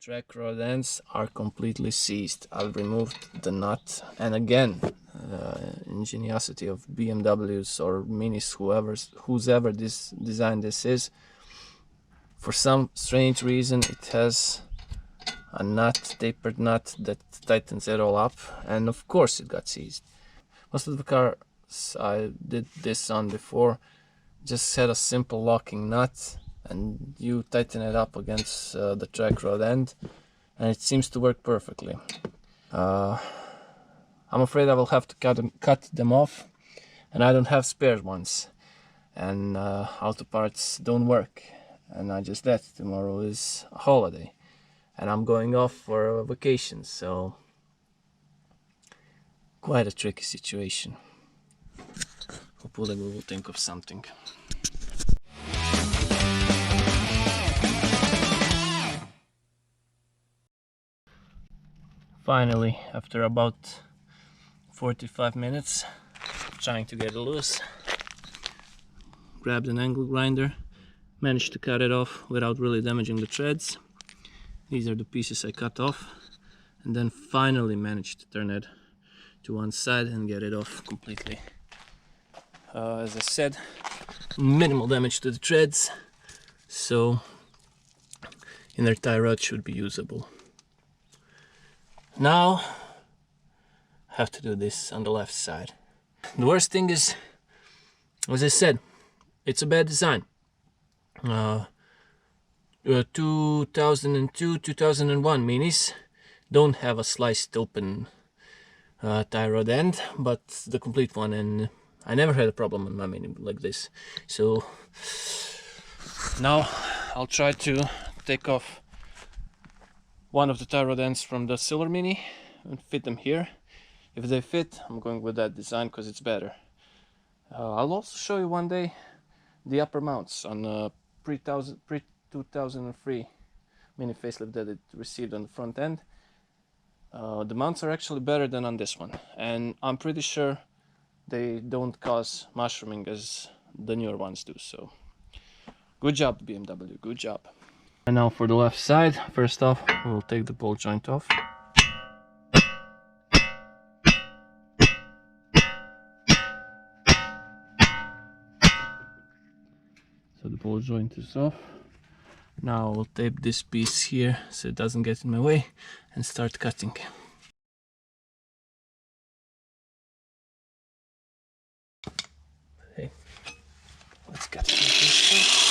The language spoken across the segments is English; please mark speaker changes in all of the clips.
Speaker 1: track rod ends are completely seized. I've removed the nut, and again, ingenuity of BMWs or Minis, whoever this design this is, for some strange reason it has a nut, tapered nut, that tightens it all up, and of course it got seized. Most of the cars I did this on before just had a simple locking nut, and you tighten it up against the track rod end, and it seems to work perfectly. I'm afraid I will have to cut them off, and I don't have spare ones, and auto parts don't work, and I just that tomorrow is a holiday and I'm going off for a vacation, so quite a tricky situation. Hopefully we will think of something. Finally, after about 45 minutes trying to get it loose, grabbed an angle grinder, managed to cut it off without really damaging the threads. These are the pieces I cut off, and then finally managed to turn it to one side and get it off completely. As I said, minimal damage to the threads, so inner tie rod should be usable. Now I have to do this on the left side. The worst thing is, as I said, it's a bad design. 2002, 2001 Minis don't have a sliced open tie rod end, but the complete one, and I never had a problem on my Mini like this. So now I'll try to take off one of the tie rod ends from the Silver Mini and fit them here. If they fit, I'm going with that design because it's better. I'll also show you one day the upper mounts on pre-2003 Mini facelift that it received on the front end. The mounts are actually better than on this one, and I'm pretty sure they don't cause mushrooming as the newer ones do. So good job, BMW, good job. And now for the left side, first off we'll take the ball joint off. So the ball joint is off. Now I'll tape this piece here so it doesn't get in my way and start cutting. Okay, let's cut this.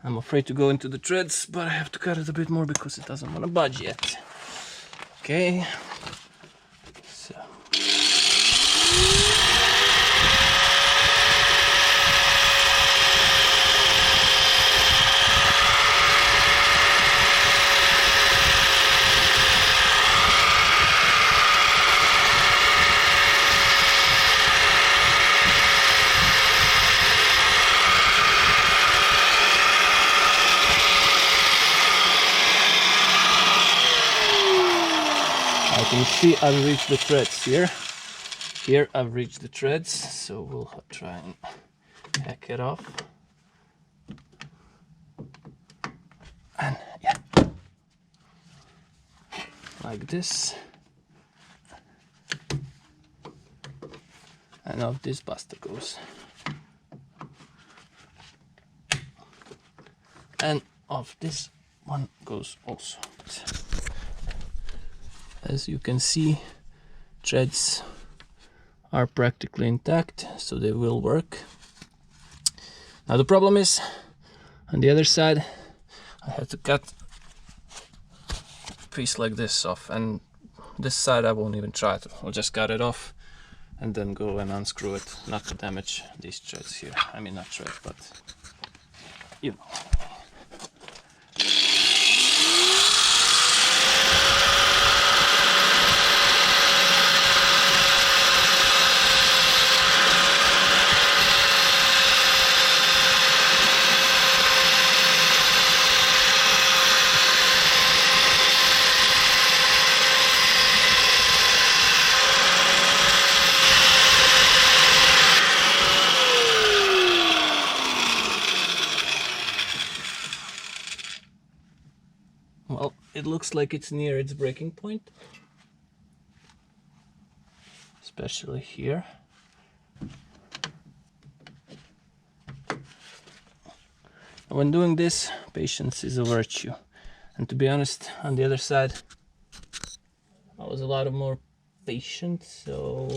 Speaker 1: I'm afraid to go into the threads, but I have to cut it a bit more because it doesn't want to budge yet. Okay, so I can see I've reached the threads here. Here I've reached the threads, so we'll try and hack it off. And yeah, like this. and off this basta goes. And off this one goes also. As you can see, threads are practically intact, so they will work. Now the problem is, on the other side, I had to cut a piece like this off, and this side I won't even try to. I'll just cut it off and then go and unscrew it, not to damage these threads here. I mean, not thread, but you know. Well, it looks like it's near its breaking point, especially here. When doing this, patience is a virtue. And to be honest, on the other side, I was a lot more patient, so...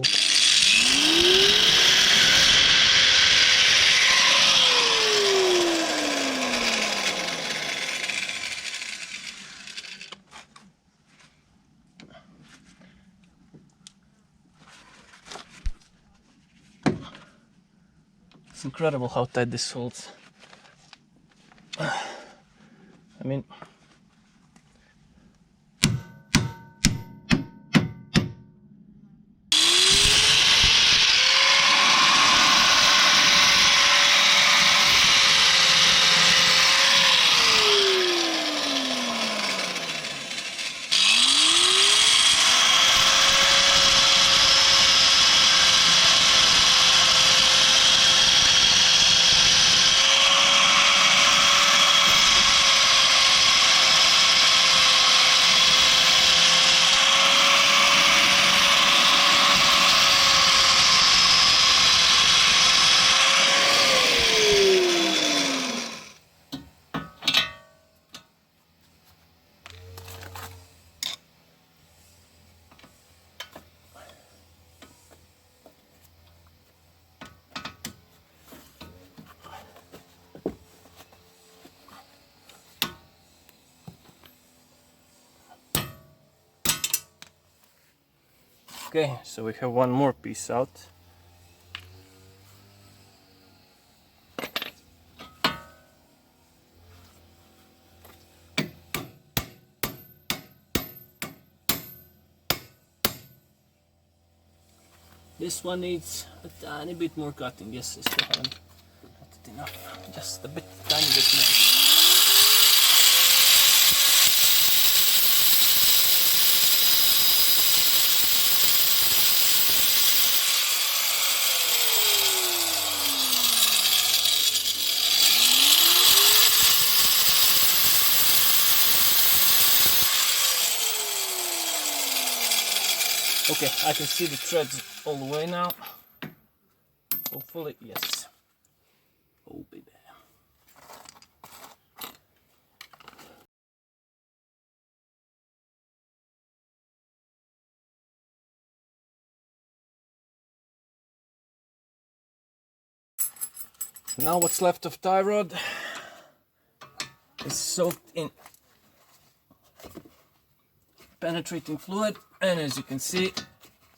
Speaker 1: It's incredible how tight this holds. I mean, okay, so we have one more piece out. This one needs a tiny bit more cutting. Yes, I still haven't cut it enough. Just a bit, tiny bit more. Okay, I can see the threads all the way now. Hopefully, yes. Oh baby. Now what's left of tie rod is soaked in penetrating fluid, and as you can see,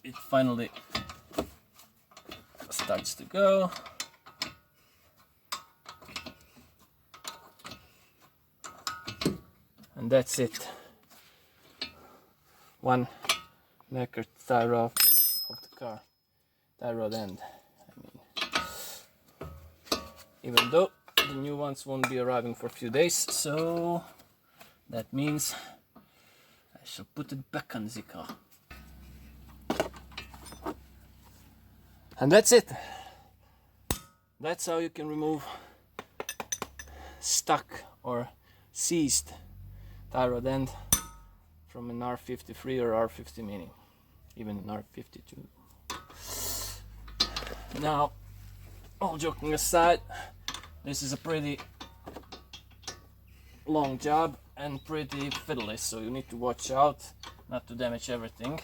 Speaker 1: it finally starts to go. And that's it. One knackered tie rod of the car. Tie rod end, I mean. Even though the new ones won't be arriving for a few days, so that means I shall put it back on the car. And that's it. That's how you can remove stuck or seized tie rod end from an R53 or R50 Mini, even an R52. Now, all joking aside, this is a pretty long job and pretty fiddly, so you need to watch out not to damage everything,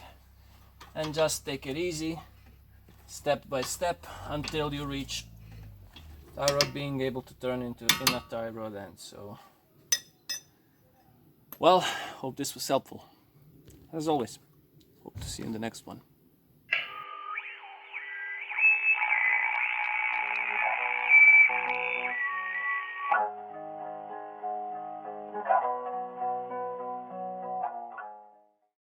Speaker 1: and just take it easy, step by step, until you reach tie rod being able to turn into a tie rod end. So, well, hope this was helpful. As always, hope to see you in the next one.